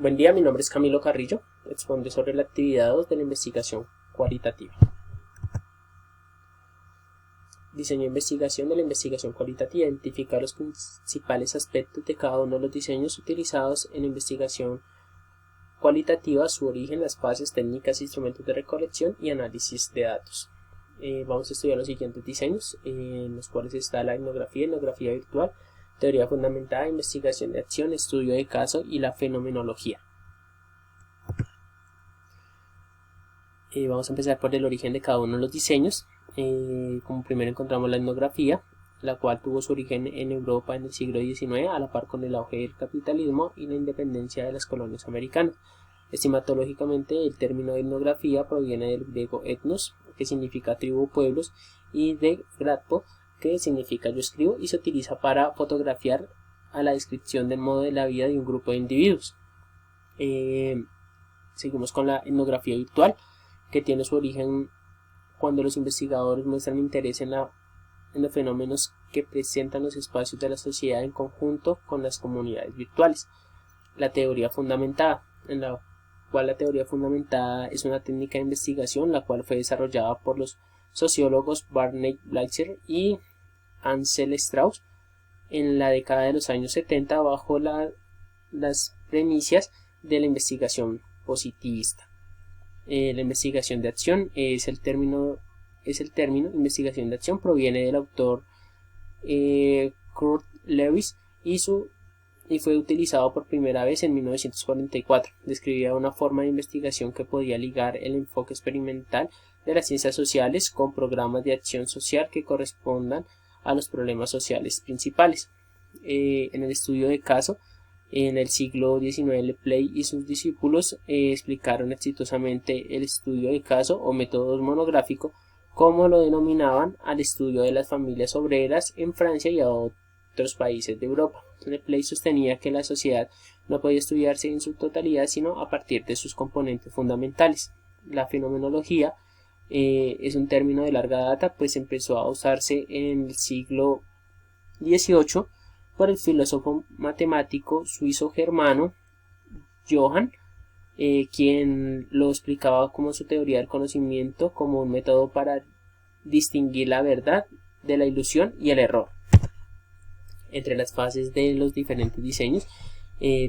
Buen día, mi nombre es Camilo Carrillo. Expondré sobre la actividad 2 de la investigación cualitativa. Diseño e investigación de la investigación cualitativa. Identificar los principales aspectos de cada uno de los diseños utilizados en la investigación cualitativa, su origen, las fases, técnicas, instrumentos de recolección y análisis de datos. Vamos a estudiar los siguientes diseños, en los cuales está la etnografía virtual, teoría fundamentada, investigación de acción, estudio de caso y la fenomenología. Vamos a empezar por el origen de cada uno de los diseños. Como primero encontramos la etnografía, la cual tuvo su origen en Europa en el siglo XIX, a la par con el auge del capitalismo y la independencia de las colonias americanas. Etimológicamente, el término etnografía proviene del griego etnos, que significa tribu, pueblos, y de grapho, que significa yo escribo, y se utiliza para fotografiar a la descripción del modo de la vida de un grupo de individuos. Seguimos con la etnografía virtual, que tiene su origen cuando los investigadores muestran interés en los fenómenos que presentan los espacios de la sociedad en conjunto con las comunidades virtuales. La teoría fundamentada, en la cual la teoría fundamentada es una técnica de investigación la cual fue desarrollada por los sociólogos Barney Blitzer y Ansel Strauss en la década de los años 70 bajo las premisas de la investigación positivista. La investigación de acción es el término investigación de acción, proviene del autor Kurt Lewis y fue utilizado por primera vez en 1944. Describía una forma de investigación que podía ligar el enfoque experimental de las ciencias sociales con programas de acción social que correspondan a los problemas sociales principales. En el estudio de caso, en el siglo XIX, Lepley y sus discípulos explicaron exitosamente el estudio de caso o método monográfico, como lo denominaban, al estudio de las familias obreras en Francia y a otros países de Europa. Lepley sostenía que la sociedad no podía estudiarse en su totalidad sino a partir de sus componentes fundamentales. La fenomenología es un término de larga data, pues empezó a usarse en el siglo XVIII por el filósofo matemático suizo germano Johann, quien lo explicaba como su teoría del conocimiento como un método para distinguir la verdad de la ilusión y el error. Entre las fases de los diferentes diseños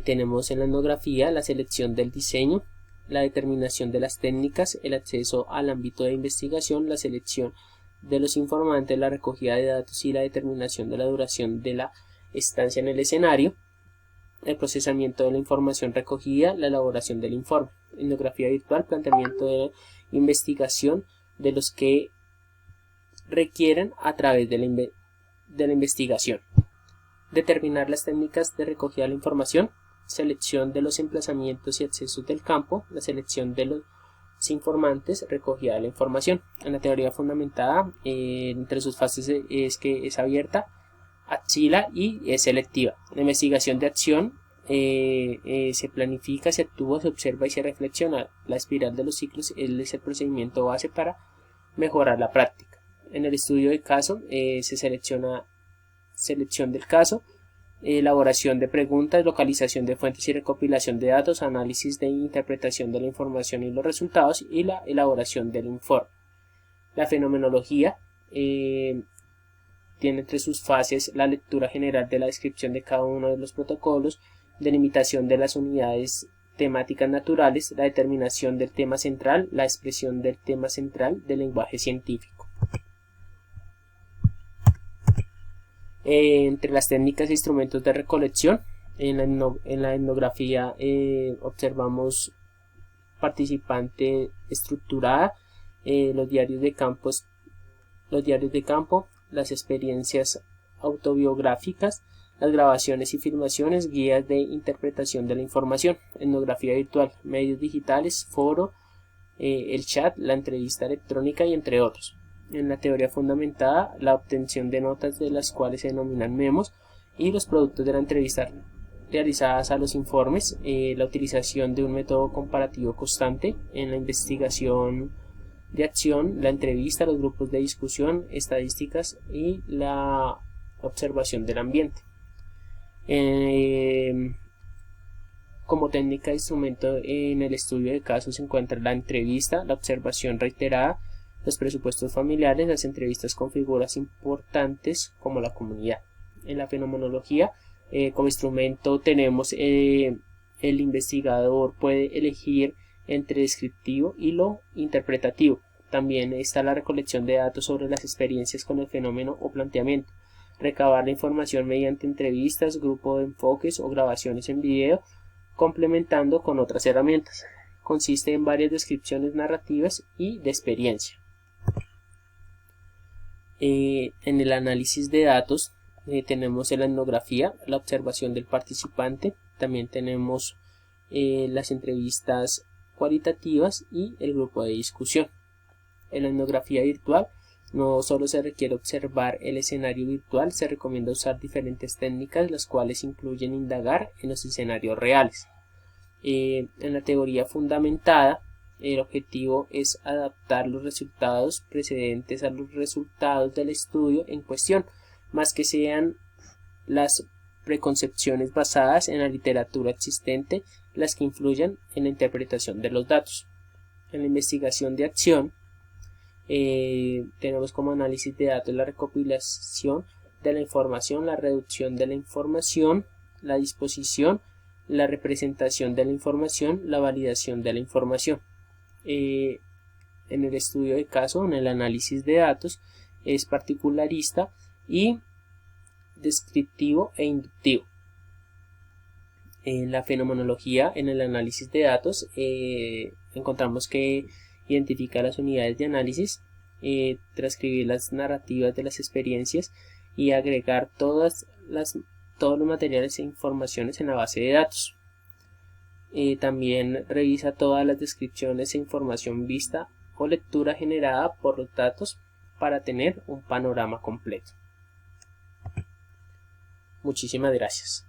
tenemos en la etnografía la selección del diseño, la determinación de las técnicas, el acceso al ámbito de investigación, la selección de los informantes, la recogida de datos y la determinación de la duración de la estancia en el escenario, el procesamiento de la información recogida, la elaboración del informe. Etnografía virtual, planteamiento de investigación de los que requieren a través de la investigación. Determinar las técnicas de recogida de la información, selección de los emplazamientos y accesos del campo, la selección de los informantes, recogida de la información. En la teoría fundamentada, entre sus fases es que es abierta, axila y es selectiva. La investigación de acción se planifica, se actúa, se observa y se reflexiona. La espiral de los ciclos es el procedimiento base para mejorar la práctica. En el estudio de caso se selección del caso, elaboración de preguntas, localización de fuentes y recopilación de datos, análisis de interpretación de la información y los resultados y la elaboración del informe. La fenomenología tiene entre sus fases la lectura general de la descripción de cada uno de los protocolos, delimitación de las unidades temáticas naturales, la determinación del tema central, la expresión del tema central del lenguaje científico. Entre las técnicas e instrumentos de recolección, en la etnografía observamos participante estructurada, los diarios de campo, las experiencias autobiográficas, las grabaciones y filmaciones, guías de interpretación de la información. Etnografía virtual, medios digitales, foro, el chat, la entrevista electrónica y entre otros. En la teoría fundamentada, la obtención de notas, de las cuales se denominan memos, y los productos de la entrevista realizadas a los informes, la utilización de un método comparativo constante en la investigación de acción, la entrevista, los grupos de discusión, estadísticas y la observación del ambiente. Como técnica de instrumento en el estudio de casos se encuentra la entrevista, la observación reiterada, los presupuestos familiares, las entrevistas con figuras importantes como la comunidad. En la fenomenología, como instrumento tenemos el investigador puede elegir entre descriptivo y lo interpretativo. También está la recolección de datos sobre las experiencias con el fenómeno o planteamiento. Recabar la información mediante entrevistas, grupo de enfoques o grabaciones en video, complementando con otras herramientas. Consiste en varias descripciones narrativas y de experiencia. En el análisis de datos tenemos la etnografía, la observación del participante, también tenemos las entrevistas cualitativas y el grupo de discusión. En la etnografía virtual no solo se requiere observar el escenario virtual, se recomienda usar diferentes técnicas, las cuales incluyen indagar en los escenarios reales. En la teoría fundamentada, el objetivo es adaptar los resultados precedentes a los resultados del estudio en cuestión, más que sean las preconcepciones basadas en la literatura existente las que influyan en la interpretación de los datos. En la investigación de acción, tenemos como análisis de datos la recopilación de la información, la reducción de la información, la disposición, la representación de la información, la validación de la información. En el estudio de caso, en el análisis de datos, es particularista y descriptivo e inductivo. En la fenomenología, en el análisis de datos, encontramos que identifica las unidades de análisis, transcribir las narrativas de las experiencias y agregar todos los materiales e informaciones en la base de datos. También revisa todas las descripciones e información vista o lectura generada por los datos para tener un panorama completo. Muchísimas gracias.